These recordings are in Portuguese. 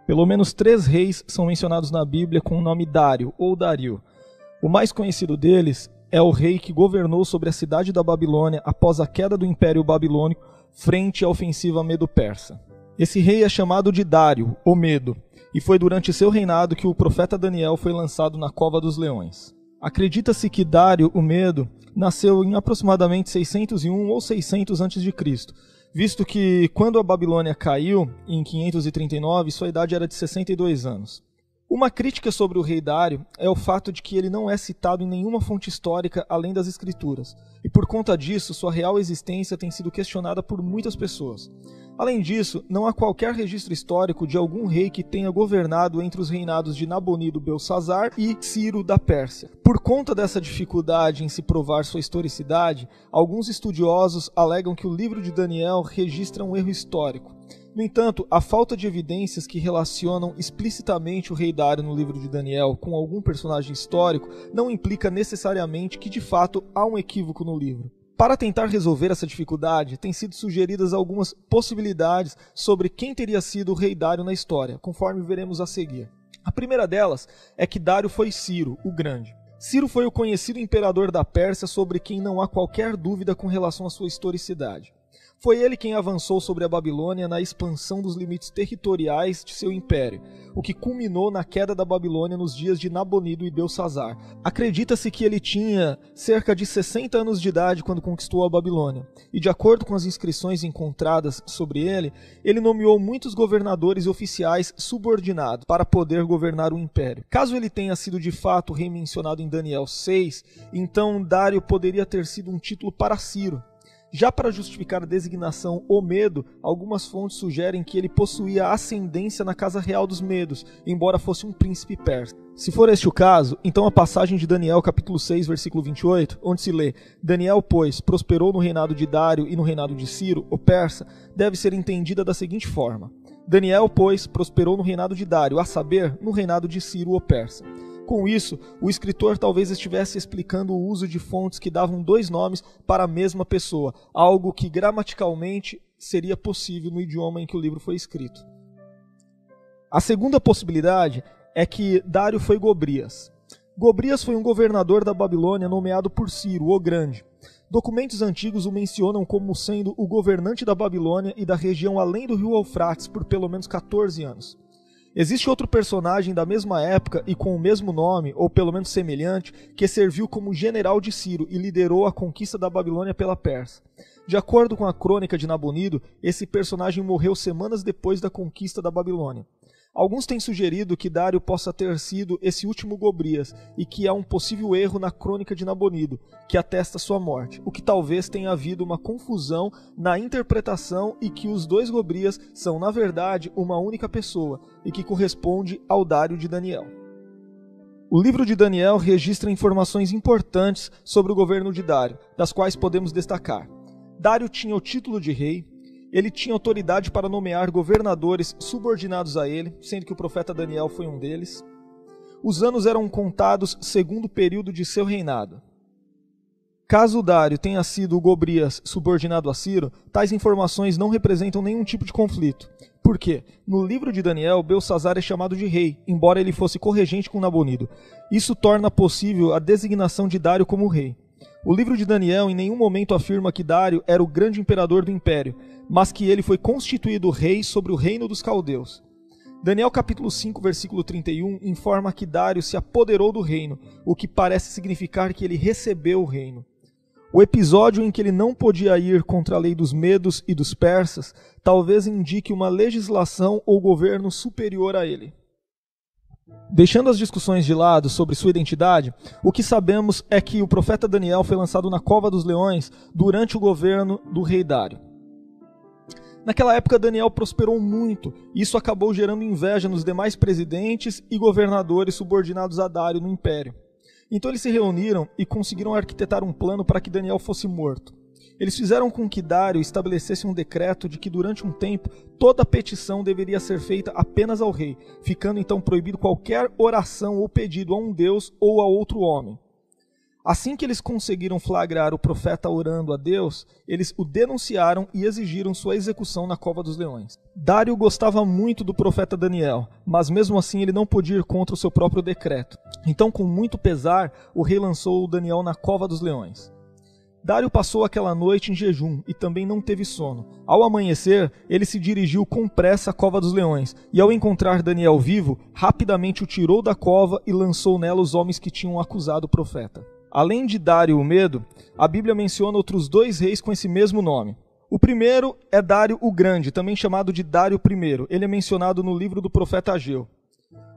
Pelo menos 3 reis são mencionados na Bíblia com o nome Dário ou Dario. O mais conhecido deles é o rei que governou sobre a cidade da Babilônia após a queda do Império Babilônico frente à ofensiva medo-persa. Esse rei é chamado de Dário, ou Medo, e foi durante seu reinado que o profeta Daniel foi lançado na cova dos leões. Acredita-se que Dário, o Medo, nasceu em aproximadamente 601 ou 600 a.C., visto que quando a Babilônia caiu, em 539, sua idade era de 62 anos. Uma crítica sobre o rei Dário é o fato de que ele não é citado em nenhuma fonte histórica além das escrituras, e por conta disso sua real existência tem sido questionada por muitas pessoas. Além disso, não há qualquer registro histórico de algum rei que tenha governado entre os reinados de Nabonido Belsazar e Ciro da Pérsia. Por conta dessa dificuldade em se provar sua historicidade, alguns estudiosos alegam que o livro de Daniel registra um erro histórico. No entanto, a falta de evidências que relacionam explicitamente o rei Dário no livro de Daniel com algum personagem histórico não implica necessariamente que de fato há um equívoco no livro. Para tentar resolver essa dificuldade, têm sido sugeridas algumas possibilidades sobre quem teria sido o rei Dário na história, conforme veremos a seguir. A primeira delas é que Dário foi Ciro, o Grande. Ciro foi o conhecido imperador da Pérsia sobre quem não há qualquer dúvida com relação à sua historicidade. Foi ele quem avançou sobre a Babilônia na expansão dos limites territoriais de seu império, o que culminou na queda da Babilônia nos dias de Nabonido e Belsazar. Acredita-se que ele tinha cerca de 60 anos de idade quando conquistou a Babilônia, e de acordo com as inscrições encontradas sobre ele, ele nomeou muitos governadores e oficiais subordinados para poder governar o império. Caso ele tenha sido de fato rei mencionado em Daniel 6, então Dário poderia ter sido um título para Ciro. Já para justificar a designação O Medo, algumas fontes sugerem que ele possuía ascendência na casa real dos Medos, embora fosse um príncipe persa. Se for este o caso, então a passagem de Daniel capítulo 6, versículo 28, onde se lê: Daniel, pois, prosperou no reinado de Dário e no reinado de Ciro, o persa, deve ser entendida da seguinte forma: Daniel, pois, prosperou no reinado de Dário, a saber, no reinado de Ciro, o persa. Com isso, o escritor talvez estivesse explicando o uso de fontes que davam 2 nomes para a mesma pessoa, algo que gramaticalmente seria possível no idioma em que o livro foi escrito. A segunda possibilidade é que Dário foi Gobrias. Gobrias foi um governador da Babilônia nomeado por Ciro, o Grande. Documentos antigos o mencionam como sendo o governante da Babilônia e da região além do rio Eufrates por pelo menos 14 anos. Existe outro personagem da mesma época e com o mesmo nome, ou pelo menos semelhante, que serviu como general de Ciro e liderou a conquista da Babilônia pela Pérsia. De acordo com a crônica de Nabonido, esse personagem morreu semanas depois da conquista da Babilônia. Alguns têm sugerido que Dário possa ter sido esse último Gobrias e que há um possível erro na crônica de Nabonido, que atesta sua morte, o que talvez tenha havido uma confusão na interpretação e que os 2 Gobrias são, na verdade, uma única pessoa e que corresponde ao Dário de Daniel. O livro de Daniel registra informações importantes sobre o governo de Dário, das quais podemos destacar. Dário tinha o título de rei. Ele tinha autoridade para nomear governadores subordinados a ele, sendo que o profeta Daniel foi um deles. Os anos eram contados segundo o período de seu reinado. Caso Dário tenha sido o Gobrias subordinado a Ciro, tais informações não representam nenhum tipo de conflito. Por quê? No livro de Daniel, Belsazar é chamado de rei, embora ele fosse corregente com Nabonido. Isso torna possível a designação de Dário como rei. O livro de Daniel em nenhum momento afirma que Dário era o grande imperador do império, mas que ele foi constituído rei sobre o reino dos caldeus. Daniel capítulo 5, versículo 31 informa que Dário se apoderou do reino, o que parece significar que ele recebeu o reino. O episódio em que ele não podia ir contra a lei dos medos e dos persas talvez indique uma legislação ou governo superior a ele. Deixando as discussões de lado sobre sua identidade, o que sabemos é que o profeta Daniel foi lançado na cova dos leões durante o governo do rei Dário. Naquela época Daniel prosperou muito, e isso acabou gerando inveja nos demais presidentes e governadores subordinados a Dário no império. Então eles se reuniram e conseguiram arquitetar um plano para que Daniel fosse morto. Eles fizeram com que Dário estabelecesse um decreto de que durante um tempo toda petição deveria ser feita apenas ao rei, ficando então proibido qualquer oração ou pedido a um deus ou a outro homem. Assim que eles conseguiram flagrar o profeta orando a Deus, eles o denunciaram e exigiram sua execução na cova dos leões. Dário gostava muito do profeta Daniel, mas mesmo assim ele não podia ir contra o seu próprio decreto. Então, com muito pesar, o rei lançou Daniel na cova dos leões. Dário passou aquela noite em jejum e também não teve sono. Ao amanhecer, ele se dirigiu com pressa à cova dos leões, e ao encontrar Daniel vivo, rapidamente o tirou da cova e lançou nela os homens que tinham acusado o profeta. Além de Dário o Medo, a Bíblia menciona outros 2 reis com esse mesmo nome. O primeiro é Dário o Grande, também chamado de Dário I. Ele é mencionado no livro do profeta Ageu.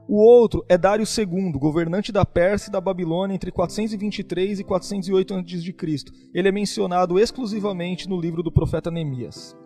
O outro é Dário II, governante da Pérsia e da Babilônia entre 423 e 408 a.C. Ele é mencionado exclusivamente no livro do profeta Neemias.